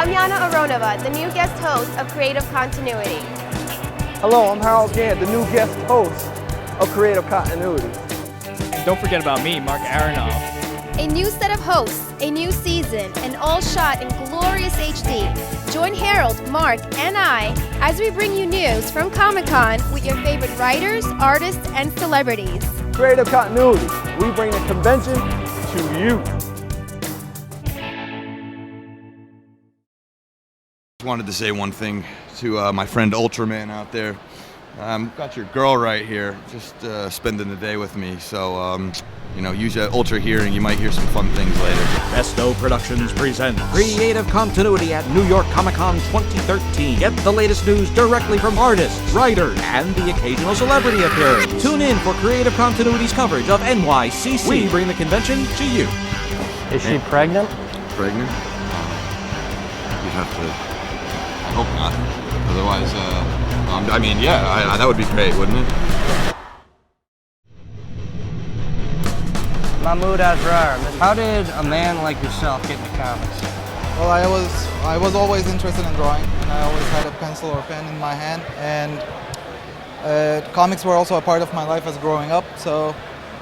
I'm Yana Aronova, the new guest host of Creative Continuity. Hello, I'm Harold Gant, the new guest host of Creative Continuity. And don't forget about me, Mark Aronoff. A new set of hosts, a new season, and all shot in glorious HD. Join Harold, Mark, and I as we bring you news from Comic-Con with your favorite writers, artists, and celebrities. Creative Continuity, we bring the convention to you. Wanted to say one thing to my friend Ultraman out there. Got your girl right here, just spending the day with me. So, use your Ultra hearing. You might hear some fun things later. Bestow Productions presents Creative Continuity at New York Comic-Con 2013. Get the latest news directly from artists, writers, and the occasional celebrity appearance. Tune in for Creative Continuity's coverage of NYCC. We bring the convention to you. Is she pregnant? Pregnant? You'd have to. I hope not. Otherwise, that would be great, wouldn't it? Mahmud Asrar, how did a man like yourself get into comics? Well, I was always interested in drawing, and I always had a pencil or pen in my hand, and comics were also a part of my life as growing up, so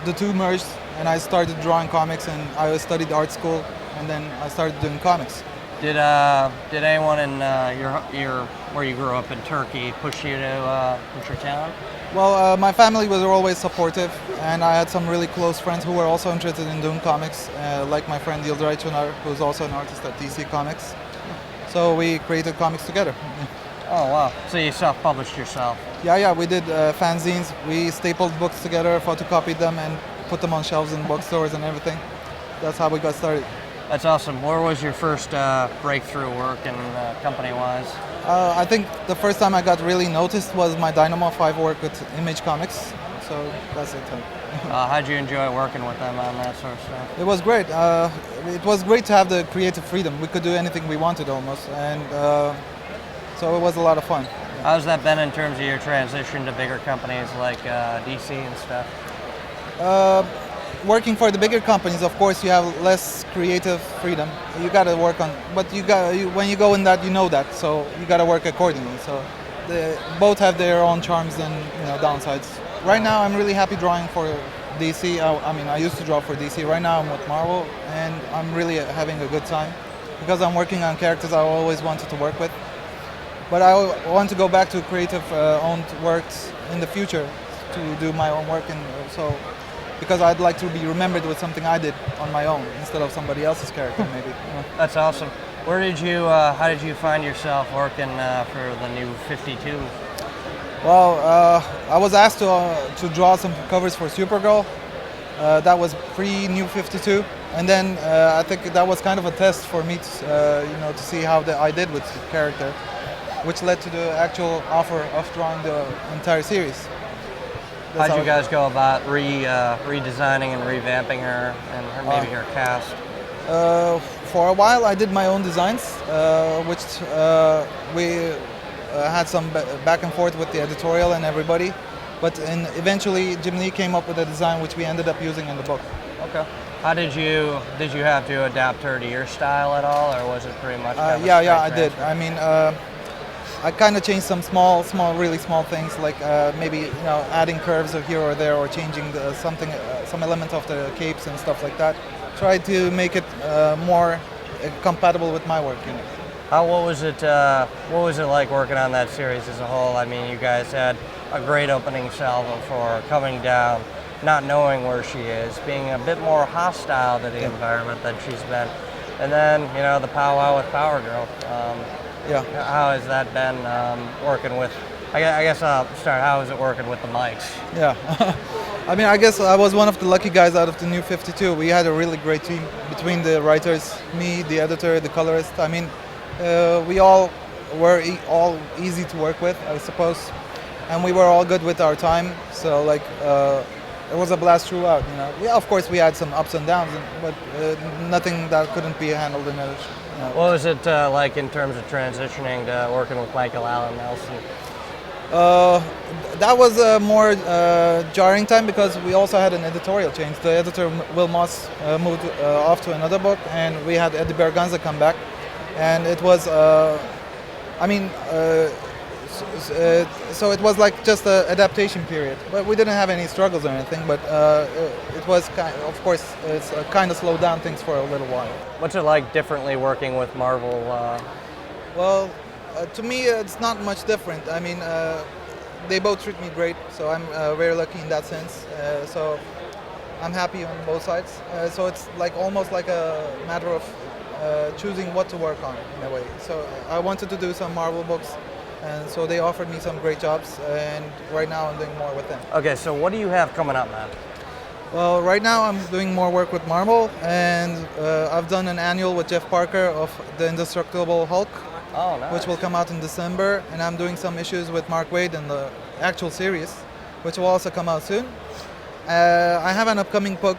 the two merged, and I started drawing comics, and I studied art school, and then I started doing comics. Did anyone in where you grew up in Turkey push you to push your talent? Well, my family was always supportive, and I had some really close friends who were also interested in doing comics, like my friend Li'l Gotham, who's also an artist at DC Comics. So we created comics together. Oh wow! So you self-published yourself? Yeah, we did fanzines. We stapled books together, photocopied them, and put them on shelves in bookstores and everything. That's how we got started. That's awesome. Where was your first breakthrough work and company-wise? I think the first time I got really noticed was my Dynamo 5 work with Image Comics, so that's it. How'd you enjoy working with them on that sort of stuff? It was great. It was great to have the creative freedom. We could do anything we wanted almost, and so it was a lot of fun. How's that been in terms of your transition to bigger companies like DC and stuff? Working for the bigger companies, of course, you have less creative freedom. You got to work on, but when you go in that, you know that, so you got to work accordingly. So both have their own charms and downsides. Right now, I'm really happy drawing for DC. I used to draw for DC. Right now, I'm with Marvel, and I'm really having a good time because I'm working on characters I always wanted to work with. But I want to go back to creative owned works in the future to do my own work, and so. Because I'd like to be remembered with something I did on my own instead of somebody else's character, maybe. That's awesome. How did you find yourself working for the new 52? Well, I was asked to draw some covers for Supergirl. That was pre-New 52, and then I think that was kind of a test for me to see how I did with the character, which led to the actual offer of drawing the entire series. How'd you guys go about redesigning and revamping her and maybe her cast? For a while I did my own designs, which we had some back and forth with the editorial and everybody, but eventually Jim Lee came up with a design which we ended up using in the book. Okay. How did you have to adapt her to your style at all, or was it pretty much? Yeah, I did. I mean, I kind of changed some really small things, like maybe adding curves here or there, or changing some element of the capes and stuff like that. Tried to make it more compatible with my work. What was it like working on that series as a whole? I mean, you guys had a great opening salvo for coming down, not knowing where she is, being a bit more hostile to the environment than she's been, and then the powwow with Power Girl. Yeah. How has that been working with? I guess I'll start. How is it working with the mics? Yeah. I mean, I guess I was one of the lucky guys out of the new 52. We had a really great team between the writers, me, the editor, the colorist. I mean, we all were all easy to work with, I suppose, and we were all good with our time. So it was a blast throughout. Yeah, of course we had some ups and downs, but nothing that couldn't be handled in a. What was it like in terms of transitioning to working with Michael Allen Nelson? That was a more jarring time because we also had an editorial change. The editor, Will Moss, moved off to another book, and we had Eddie Berganza come back. and it was, so it was like just an adaptation period. But we didn't have any struggles or anything. But it was of course, it's kind of slowed down things for a little while. What's it like differently working with Marvel? Well, to me, it's not much different. I mean, they both treat me great, so I'm very lucky in that sense. So I'm happy on both sides. So it's like almost like a matter of choosing what to work on in a way. So I wanted to do some Marvel books, and so they offered me some great jobs, and right now I'm doing more with them. Okay, so what do you have coming up, man? Well, right now I'm doing more work with Marvel, and I've done an annual with Jeff Parker of the Indestructible Hulk. Oh, nice. Which will come out in December, and I'm doing some issues with Mark Waid in the actual series, which will also come out soon. I have an upcoming book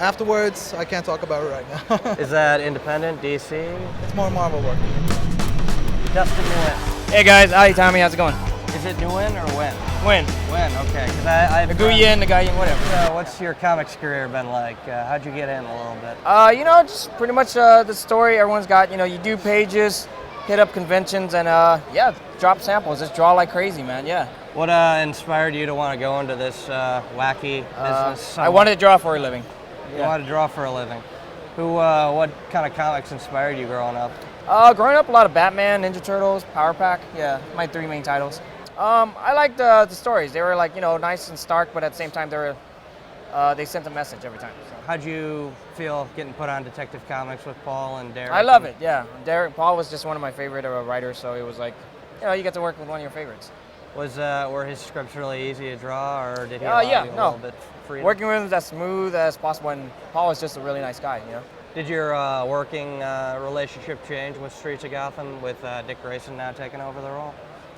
afterwards. I can't talk about it right now. Is that independent, DC? It's more Marvel work. Dustin Nguyen. Hey guys, hi Tommy, how's it going? Is it Nguyen or Nguyen? Nguyen. Nguyen, okay. Because I The Nguyen, the guy, whatever. what's your comics career been like? How'd you get in a little bit? Just pretty much the story everyone's got. You do pages, hit up conventions, and drop samples. Just draw like crazy, man. Yeah. What inspired you to want to go into this wacky business? I wanted to draw for a living. You wanted to draw for a living. What kind of comics inspired you growing up? Growing up, a lot of Batman, Ninja Turtles, Power Pack. Yeah, my three main titles. I liked the stories. They were like, nice and stark, but at the same time, they sent a message every time. So. How'd you feel getting put on Detective Comics with Paul and Derek? I love it, yeah. Paul was just one of my favorite writers, so it was like, you get to work with one of your favorites. Were his scripts really easy to draw, or did he allow you a little bit freedom? Working with him as smooth as possible, and Paul is just a really nice guy, Did your working relationship change with Streets of Gotham, with Dick Grayson now taking over the role?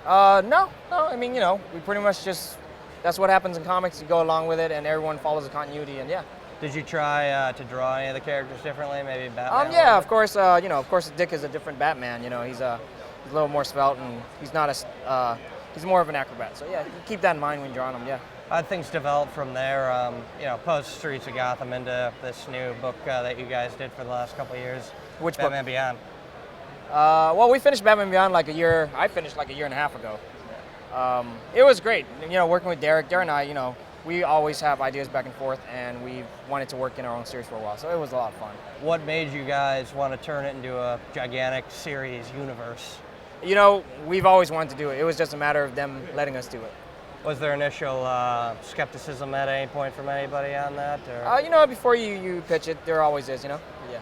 No. I mean, we pretty much just, that's what happens in comics. You go along with it, and everyone follows the continuity, and yeah. Did you try to draw any of the characters differently, maybe Batman? Yeah, of course. Of course, Dick is a different Batman. He's a little more svelte, and he's not he's more of an acrobat. So yeah, you keep that in mind when you're drawing him. Yeah. How'd things develop from there? Post Streets of Gotham into this new book that you guys did for the last couple of years. Which Batman book? Beyond. Well, we finished Batman Beyond like a year. I finished like a year and a half ago. It was great. Working with Derek and I, we always have ideas back and forth, and we wanted to work in our own series for a while, so it was a lot of fun. What made you guys want to turn it into a gigantic series universe? We've always wanted to do it. It was just a matter of them letting us do it. Was there initial skepticism at any point from anybody on that? Or? Before you pitch it, there always is, Yeah.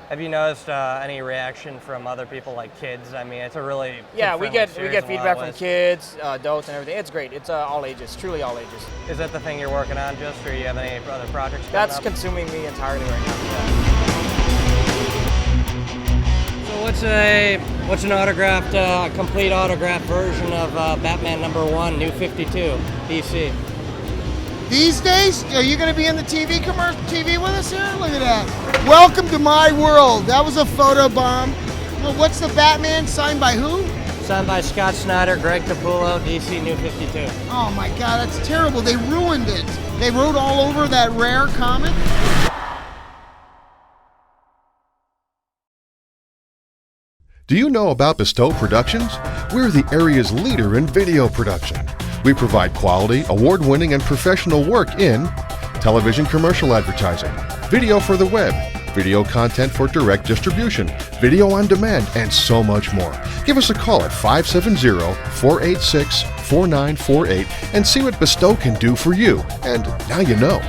Have you noticed any reaction from other people, like kids? I mean, it's a really we get feedback from kids, adults, and everything. It's great. It's all ages, truly all ages. Is that the thing you're working on, just, or do you have any other projects? That's consuming me entirely right now. Yeah. So what's an autographed, complete autographed version of Batman #1, New 52, DC? These days, are you going to be in the TV with us here? Look at that. Welcome to my world. That was a photo bomb. Well, what's the Batman? Signed by who? Signed by Scott Snyder, Greg Capullo, DC New 52. Oh my God, that's terrible. They ruined it. They wrote all over that rare comic. Do you know about Bestow Productions? We're the area's leader in video production. We provide quality, award-winning, and professional work in television commercial advertising, video for the web, video content for direct distribution, video on demand, and so much more. Give us a call at 570-486-4948 and see what Bestow can do for you. And now you know.